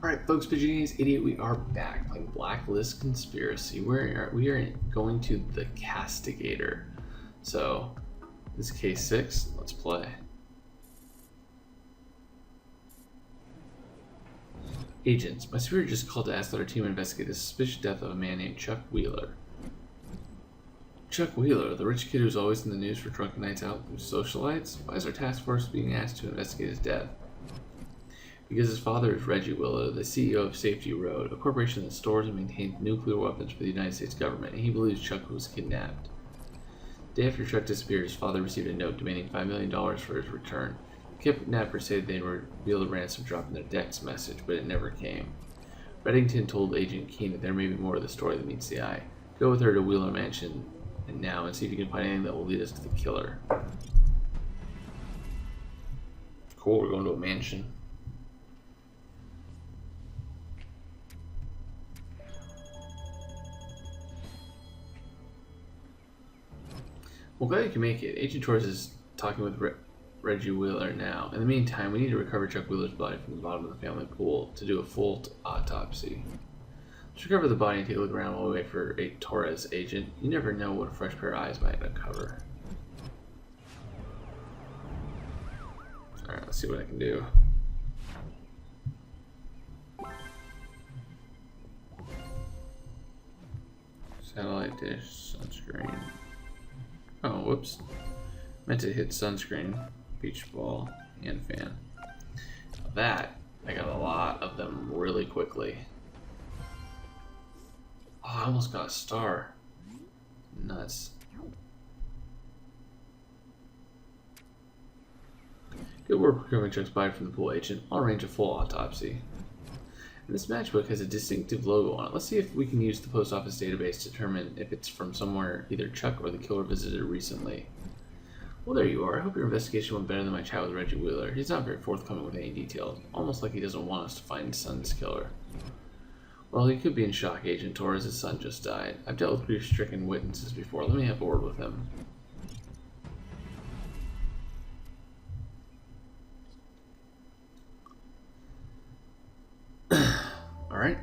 Alright folks, Pigeonies Idiot, we are back playing Blacklist Conspiracy. We are going to the Castigator. So, this is case 6, let's play. Agents, my superior just called to ask that our team investigate the suspicious death of a man named Chuck Wheeler. Chuck Wheeler, the rich kid who's always in the news for drunken nights out with socialites? Why is our task force being asked to investigate his death? Because his father is Reggie Wheeler, the CEO of Safety Road, a corporation that stores and maintains nuclear weapons for the United States government, and he believes Chuck was kidnapped. The day after Chuck disappeared, his father received a note demanding $5 million for his return. The kidnappers said they would reveal the ransom drop in their text message, but it never came. Reddington told Agent Keene that there may be more to the story than meets the eye. Go with her to Wheeler Mansion and now and see if you can find anything that will lead us to the killer. Cool, we're going to a mansion. Well, glad you can make it. Agent Torres is talking with Reggie Wheeler now. In the meantime, we need to recover Chuck Wheeler's body from the bottom of the family pool to do a full autopsy. Let's recover the body and take a look around while we wait for a Torres agent. You never know what a fresh pair of eyes might uncover. Alright, let's see what I can do. Satellite dish, sunscreen. Oh, whoops. Meant to hit sunscreen, beach ball, and fan. That, I got a lot of them really quickly. Oh, I almost got a star. Nuts. Good work recovering Chuck's body from the pool, agent. I'll arrange a full autopsy. And this matchbook has a distinctive logo on it. Let's see if we can use the post office database to determine if it's from somewhere either Chuck or the killer visited recently. Well, there you are. I hope your investigation went better than my chat with Reggie Wheeler. He's not very forthcoming with any details, almost like he doesn't want us to find his son's killer. Well, he could be in shock, Agent Torres. His son just died. I've dealt with grief-stricken witnesses before. Let me have a word with him. Alright,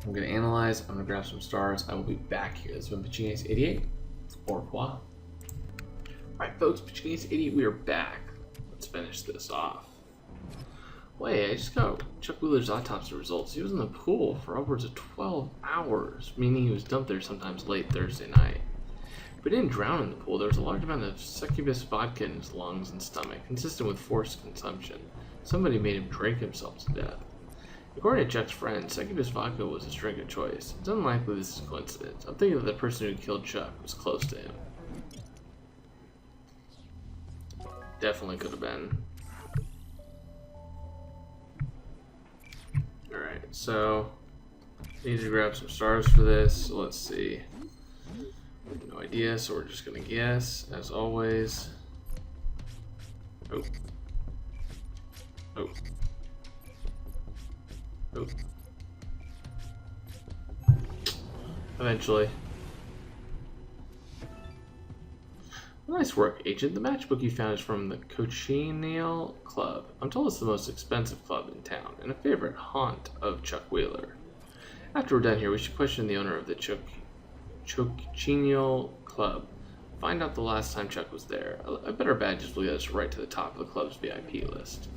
I'm going to analyze, I'm going to grab some stars, I will be back here. This has been Pigeonies 88. Au revoir. Alright folks, Pigeonies 88, we are back. Let's finish this off. Wait, I just got Chuck Wheeler's autopsy results. He was in the pool for upwards of 12 hours, meaning he was dumped there sometimes late Thursday night. But he didn't drown in the pool. There was a large amount of succubus vodka in his lungs and stomach, consistent with forced consumption. Somebody made him drink himself to death. According to Chuck's friend, succubus vodka was his drink of choice. It's unlikely this is a coincidence. I'm thinking that the person who killed Chuck was close to him. Definitely could have been. Alright, so I need to grab some stars for this. So let's see. No idea, so we're just gonna guess, as always. Oh. Oh. Oh. Eventually. Nice work, Agent. The matchbook you found is from the Cochineal Club. I'm told it's the most expensive club in town, and a favorite haunt of Chuck Wheeler. After we're done here, we should question the owner of the Cochineal Club. Find out the last time Chuck was there. I bet our badges will get us right to the top of the club's VIP list.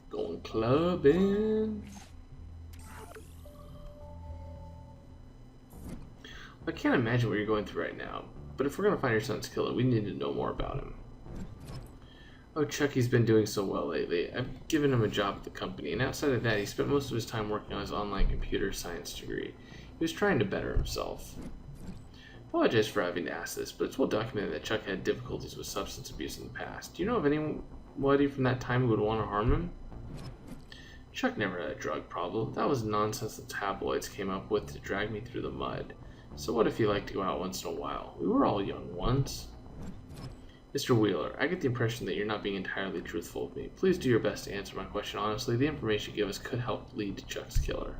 Going clubbing. I can't imagine what you're going through right now, but if we're going to find your son's killer, we need to know more about him. Oh, Chucky's been doing so well lately. I've given him a job at the company, and outside of that, he spent most of his time working on his online computer science degree. He was trying to better himself. Apologize for having to ask this, but it's well documented that Chuck had difficulties with substance abuse in the past. Do you know of anybody from that time who would want to harm him? Chuck never had a drug problem. That was nonsense the tabloids came up with to drag me through the mud. So what if he liked to go out once in a while? We were all young once. Mr. Wheeler, I get the impression that you're not being entirely truthful with me. Please do your best to answer my question honestly. The information you give us could help lead to Chuck's killer.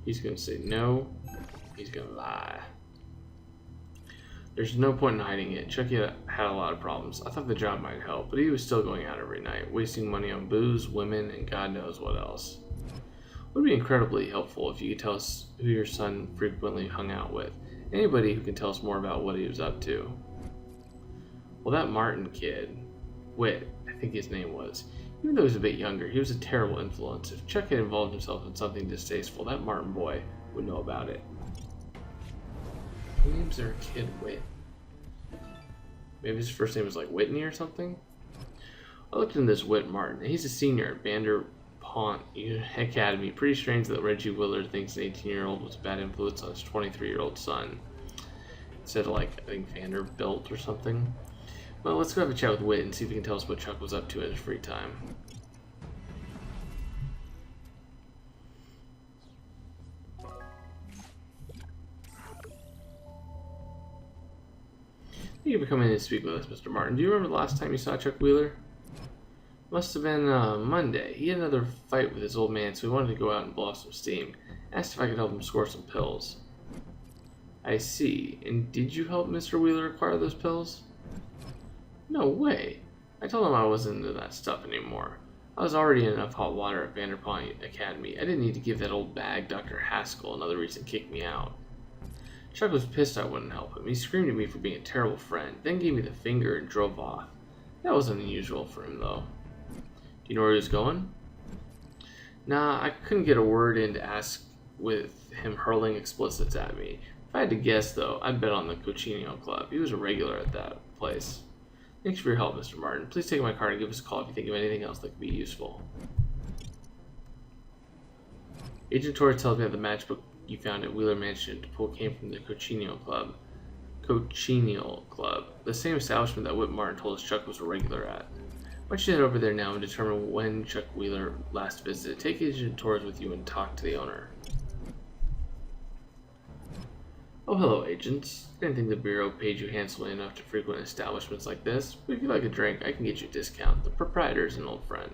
He's going to say no. He's going to lie. There's no point in hiding it. Chucky had a lot of problems. I thought the job might help, but he was still going out every night, wasting money on booze, women, and God knows what else. It would be incredibly helpful if you could tell us who your son frequently hung out with. Anybody who can tell us more about what he was up to. Well, that Martin kid, Whit, I think his name was, even though he was a bit younger, he was a terrible influence. If Chuck had involved himself in something distasteful, that Martin boy would know about it. Who names their kid Whit? Maybe his first name was like Whitney or something? I looked into this Whit Martin, and he's a senior at Vanderpont Academy. Pretty strange that Reggie Wheeler thinks an 18-year-old was a bad influence on his 23-year-old son. Instead of, like, I think Vanderbilt or something. Well, let's go have a chat with Whit and see if he can tell us what Chuck was up to in his free time. Thank you for coming in to speak with us, Mr. Martin. Do you remember the last time you saw Chuck Wheeler? Must have been Monday. He had another fight with his old man, so he wanted to go out and blow off some steam. Asked if I could help him score some pills. I see. And did you help Mr. Wheeler acquire those pills? No way. I told him I wasn't into that stuff anymore. I was already in enough hot water at Vanderpont Academy. I didn't need to give that old bag, Dr. Haskell, another reason to kick me out. Chuck was pissed I wouldn't help him. He screamed at me for being a terrible friend, then gave me the finger and drove off. That wasn't unusual for him, though. Do you know where he was going? Nah, I couldn't get a word in to ask with him hurling explicits at me. If I had to guess, though, I'd bet on the Cochino Club. He was a regular at that place. Thanks for your help, Mr. Martin. Please take my card and give us a call if you think of anything else that could be useful. Agent Torres tells me that the matchbook you found at Wheeler Mansion came from the Cochino Club. Cochino Club. The same establishment that Whit Martin told us Chuck was a regular at. Why don't you head over there now and determine when Chuck Wheeler last visited? Take Agent Torres with you and talk to the owner. Oh, hello, agents. I didn't think the Bureau paid you handsomely enough to frequent establishments like this, but if you like a drink, I can get you a discount. The proprietor is an old friend.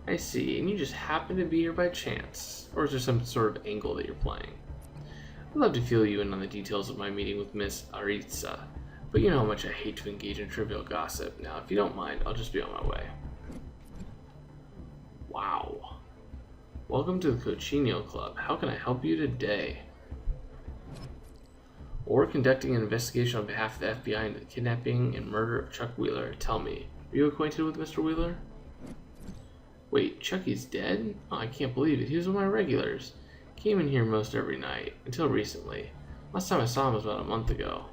I see, and you just happen to be here by chance. Or is there some sort of angle that you're playing? I'd love to fill you in on the details of my meeting with Miss Aritza, but you know how much I hate to engage in trivial gossip. Now, if you don't mind, I'll just be on my way. Wow. Welcome to the Cochino Club. How can I help you today? Or conducting an investigation on behalf of the FBI into the kidnapping and murder of Chuck Wheeler. Tell me, are you acquainted with Mr. Wheeler? Wait, Chucky's dead? Oh, I can't believe it. He was one of my regulars. Came in here most every night, until recently. Last time I saw him was about a month ago.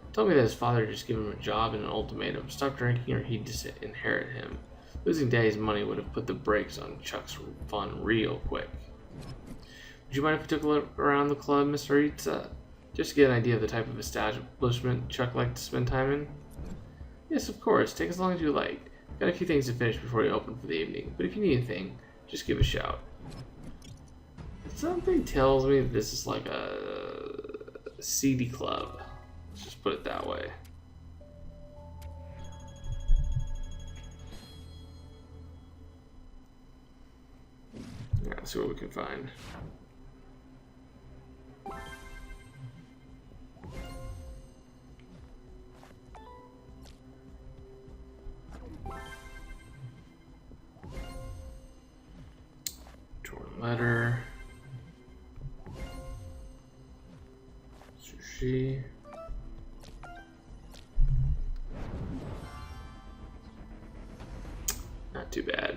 He told me that his father had just given him a job and an ultimatum. Stop drinking or he'd disinherit him. Losing Daddy's money would have put the brakes on Chuck's fun real quick. Would you mind if we took a look around the club, Mr. Aritza? Just to get an idea of the type of establishment Chuck liked to spend time in? Yes, of course. Take as long as you like. Got a few things to finish before you open for the evening, but if you need anything, just give a shout. Something tells me this is like a seedy club. Let's just put it that way. Yeah, let's see what we can find. Letter. Sushi. Not too bad.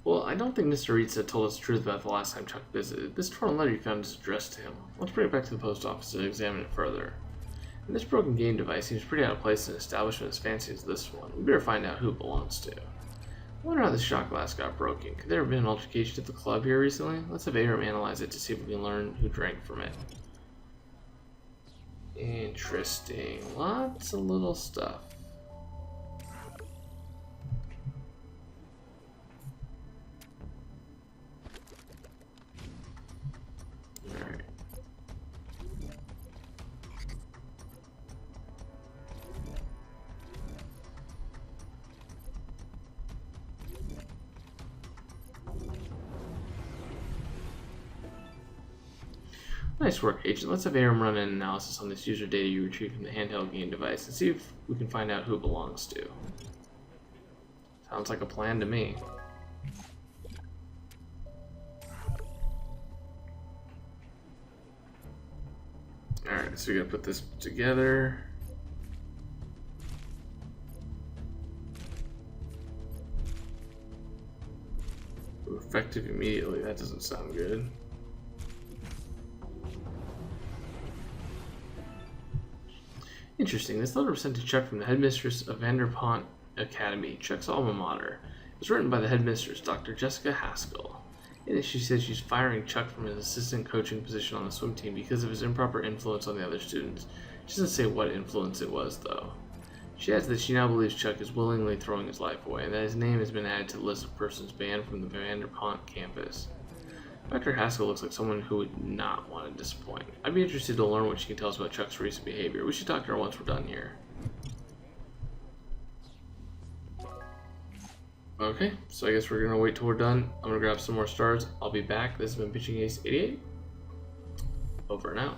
Well, I don't think Mr. Aritza told us the truth about the last time Chuck visited. This torn letter you found is addressed to him. Let's bring it back to the post office to examine it further. And this broken game device seems pretty out of place in an establishment as fancy as this one. We better find out who it belongs to. I wonder how this shot glass got broken. Could there have been an altercation at the club here recently? Let's have Aram analyze it to see if we can learn who drank from it. Interesting. Lots of little stuff. Alright. Nice work, Agent. Let's have Aram run an analysis on this user data you retrieved from the handheld game device and see if we can find out who it belongs to. Sounds like a plan to me. Alright, so we gotta put this together. Effective immediately, that doesn't sound good. Interesting, this letter was sent to Chuck from the headmistress of Vanderpont Academy, Chuck's alma mater. It was written by the headmistress, Dr. Jessica Haskell. In it, she says she's firing Chuck from his assistant coaching position on the swim team because of his improper influence on the other students. She doesn't say what influence it was, though. She adds that she now believes Chuck is willingly throwing his life away, and that his name has been added to the list of persons banned from the Vanderpont campus. Dr. Haskell looks like someone who would not want to disappoint. I'd be interested to learn what she can tell us about Chuck's recent behavior. We should talk to her once we're done here. Okay, so I guess we're gonna wait till we're done. I'm gonna grab some more stars. I'll be back. This has been Pitching Ace 88. Over and out.